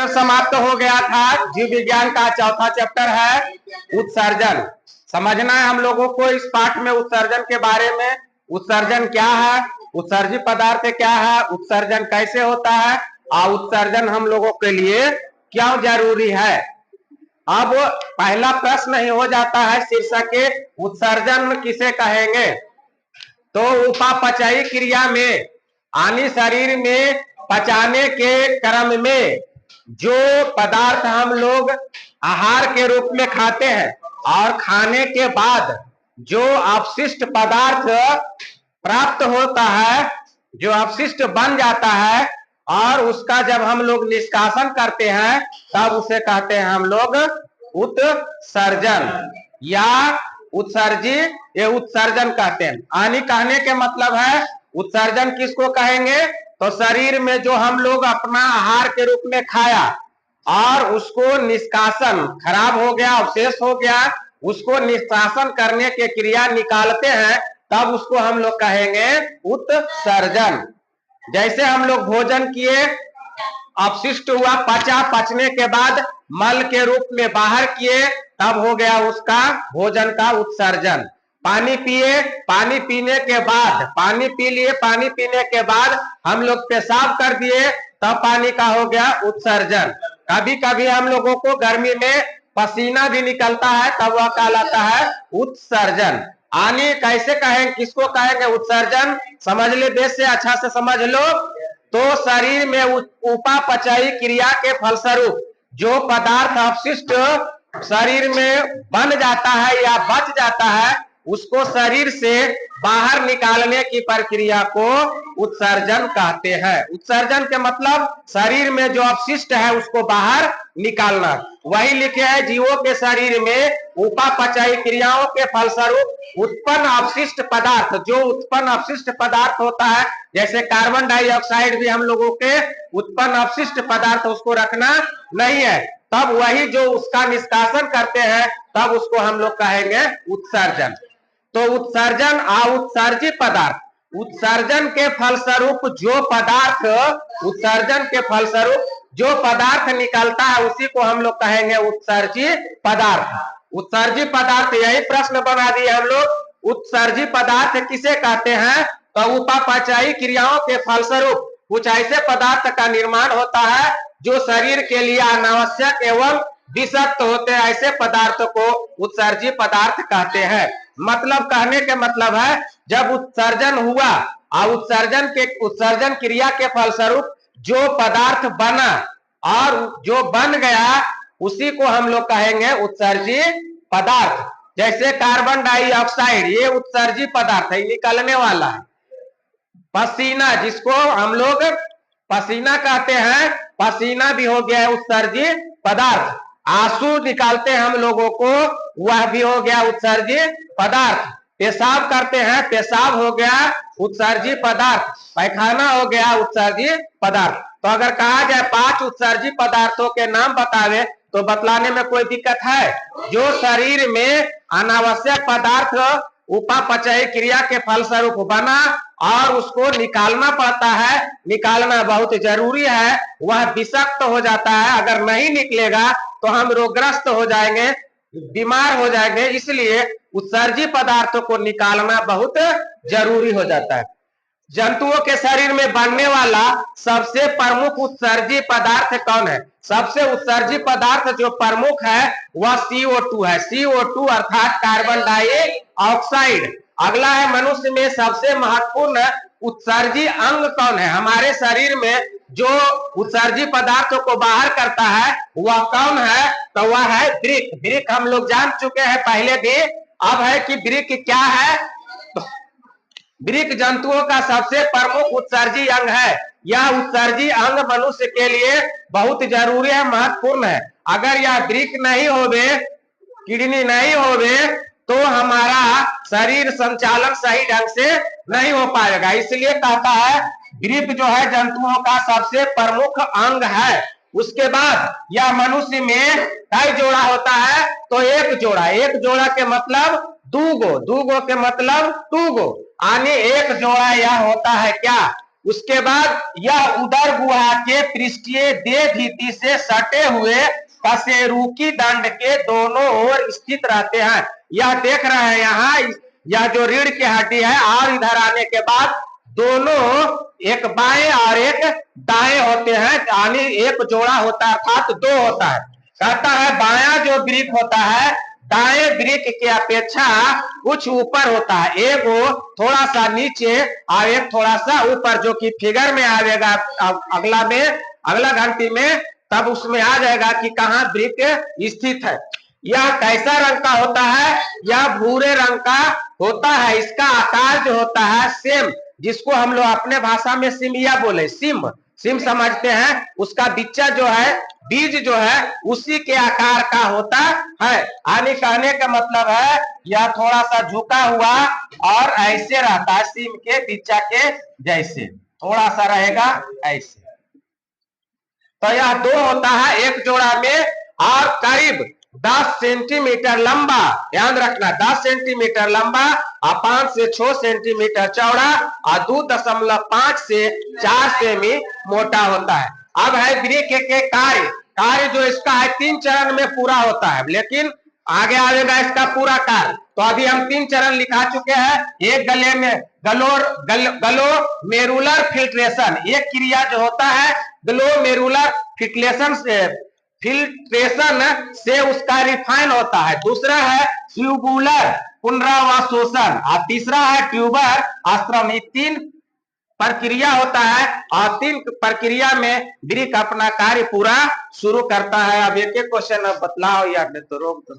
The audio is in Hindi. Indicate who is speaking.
Speaker 1: चैप्टर समाप्त हो गया था। जीव विज्ञान का चौथा चैप्टर है उत्सर्जन। समझना है हम लोगों को इस पाठ में उत्सर्जन के बारे में। उत्सर्जन क्या है, उत्सर्जी पदार्थ क्या है, उत्सर्जन कैसे होता है और उत्सर्जन हम लोगों के लिए क्यों जरूरी है। अब पहला प्रश्न ही हो जाता है शीर्षक के उत्सर्जन किसे कहेंगे। तो उपापचयी क्रिया में यानी शरीर में पचाने के क्रम में जो पदार्थ हम लोग आहार के रूप में खाते हैं और खाने के बाद जो अपशिष्ट पदार्थ प्राप्त होता है, जो अपशिष्ट बन जाता है और उसका जब हम लोग निष्कासन करते हैं तब उसे कहते हैं हम लोग उत्सर्जन या उत्सर्जी, ये उत्सर्जन कहते हैं। आनी कहने के मतलब है उत्सर्जन किसको कहेंगे, तो शरीर में जो हम लोग अपना आहार के रूप में खाया और उसको निष्कासन खराब हो गया, अवशेष हो गया, उसको निष्कासन करने के क्रिया निकालते हैं तब उसको हम लोग कहेंगे उत्सर्जन। जैसे हम लोग भोजन किए, अपशिष्ट हुआ, पचा, पचने के बाद मल के रूप में बाहर किए तब हो गया उसका भोजन का उत्सर्जन। पानी पिए, पानी पीने के बाद, पानी पी लिए, पानी पीने के बाद हम लोग पेशाब कर दिए तब पानी का हो गया उत्सर्जन। कभी कभी हम लोगों को गर्मी में पसीना भी निकलता है तब वह कहलाता है उत्सर्जन। आनी कैसे कहेंगे, किसको कहेंगे उत्सर्जन, समझ ले, देश से अच्छा से समझ लो। तो शरीर में उपापचयी क्रिया के फलस्वरूप जो पदार्थ अपशिष्ट शरीर में बन जाता है या बच जाता है उसको शरीर से बाहर निकालने की प्रक्रिया को उत्सर्जन कहते हैं। उत्सर्जन के मतलब शरीर में जो अपशिष्ट है उसको बाहर निकालना। वही लिखे है जीवों के शरीर में उपापचयी क्रियाओं के फलस्वरूप उत्पन्न अपशिष्ट पदार्थ, जो उत्पन्न अपशिष्ट पदार्थ होता है जैसे कार्बन डाइऑक्साइड भी हम लोगों के उत्पन्न अपशिष्ट पदार्थ, उसको रखना नहीं है, तब वही जो उसका निष्कासन करते हैं तब उसको हम लोग कहेंगे उत्सर्जन। तो उत्सर्जन और उत्सर्जी पदार्थ, उत्सर्जन के फलस्वरूप जो पदार्थ, उत्सर्जन के फलस्वरूप जो पदार्थ निकलता है उसी को हम लोग कहेंगे उत्सर्जी पदार्थ। उत्सर्जी पदार्थ, यही प्रश्न बना दिए हम लोग, उत्सर्जी पदार्थ किसे कहते हैं, तो उपापचयी क्रियाओं के फलस्वरूप कुछ ऐसे पदार्थ का निर्माण होता है जो शरीर के लिए अनावश्यक एवं विषाक्त होते हैं, ऐसे पदार्थों को उत्सर्जी पदार्थ कहते हैं। मतलब कहने के मतलब है जब उत्सर्जन हुआ और उत्सर्जन क्रिया के फलस्वरूप जो पदार्थ बना और जो बन गया उसी को हम लोग कहेंगे उत्सर्जी पदार्थ। जैसे कार्बन डाइऑक्साइड, ये उत्सर्जी पदार्थ है, निकलने वाला है। पसीना, जिसको हम लोग पसीना कहते हैं, पसीना भी हो गया है उत्सर्जी पदार्थ। आंसू निकालते हैं हम लोगों को, वह भी हो गया उत्सर्जी पदार्थ। पेशाब करते हैं, पेशाब हो गया उत्सर्जी पदार्थ। पैखाना हो गया उत्सर्जी पदार्थ। तो अगर कहा जाए 5 उत्सर्जी पदार्थों के नाम बतावे तो बतलाने में कोई दिक्कत है। जो शरीर में अनावश्यक पदार्थ उपापचयी क्रिया के फलस्वरूप बना और उसको निकालना पड़ता है, निकालना बहुत जरूरी है, वह विषाक्त हो जाता है। अगर नहीं निकलेगा तो हम रोगग्रस्त हो जाएंगे, बीमार हो जाएंगे, इसलिए उत्सर्जी पदार्थों को निकालना बहुत जरूरी हो जाता है। जंतुओं के शरीर में बनने वाला सबसे प्रमुख उत्सर्जी पदार्थ कौन है? सबसे उत्सर्जी पदार्थ जो प्रमुख है वह CO2 है। CO2 अर्थात कार्बन डाइऑक्साइड। अगला है मनुष्य में सबसे महत्वपूर्ण उत्सर्जी अंग कौन है? हमारे शरीर में जो उत्सर्जी पदार्थों को बाहर करता है वह कौन है? तो वह है वृक्क। वृक्क हम लोग जान चुके हैं पहले भी, अब है कि वृक्क क्या है। वृक्क जंतुओं का सबसे प्रमुख उत्सर्जी अंग है। यह उत्सर्जी अंग मनुष्य के लिए बहुत जरूरी है, महत्वपूर्ण है। अगर यह वृक्क नहीं होवे, किडनी नहीं होवे तो हमारा शरीर संचालन सही ढंग से नहीं हो पाएगा। इसलिए कहता है वृक्क जो है जंतुओं का सबसे प्रमुख अंग है। उसके बाद यह मनुष्य में कई जोड़ा होता है? तो एक जोड़ा। एक जोड़ा के मतलब दूगो, दूगो के मतलब टूगो, यानी एक जोड़ा यह होता है क्या? उसके बाद यह उदर गुहा के पृष्ठीय देह भित्ति से सटे हुए कशेरुकी दंड के दोनों ओर स्थित रहते हैं। यह देख रहे हैं यहाँ, यह जो रीढ़ की हड्डी है और इधर आने के बाद दोनों एक बाएं और एक दाएं होते हैं, यानी एक जोड़ा होता है अर्थात दो होता है। कहता है बायां जो वृक्क होता है दाएं वृक्क की अपेक्षा कुछ ऊपर होता है, एक वो थोड़ा सा नीचे और एक थोड़ा सा ऊपर, जो कि फिगर में आएगा अगला घंटी में, तब उसमें आ जाएगा कि कहाँ वृक्क स्थित है। यह कैसा रंग का होता है? यह भूरे रंग का होता है। इसका आकार जो होता है सेम, जिसको हम लोग अपने भाषा में सिमिया बोले, सिम समझते हैं, उसका बिच्चा जो है, बीज जो है उसी के आकार का होता है। यानी कहने का मतलब है यह थोड़ा सा झुका हुआ और ऐसे रहता है, सिम के बिच्चा के जैसे थोड़ा सा रहेगा ऐसे। तो यह दो होता है एक जोड़ा में और करीब 10 सेंटीमीटर लंबा, ध्यान रखना 10 सेंटीमीटर लंबा और 5 से 6 सेंटीमीटर चौड़ा और 2.5 से 4 सेमी मोटा होता है। अब है वृक्क के कार्य जो इसका है 3 चरण में पूरा होता है, लेकिन आगे आएगा इसका पूरा कार्य। तो अभी हम 3 चरण लिखा चुके हैं। एक गले में ग्लोमेरुलर फिल्ट्रेशन, एक क्रिया जो होता है ग्लोमेरुलर फिल्ट्रेशन से उसका रिफाइन होता है। दूसरा है ट्यूबुलर पुनरावशोषण और तीसरा है ट्यूबर आश्रम। 3 प्रक्रिया होता है और 3 प्रक्रिया में वृक्क अपना कार्य पूरा शुरू करता है। अब एक एक क्वेश्चन अब बतलाओ यार, नहीं तो रोक दो।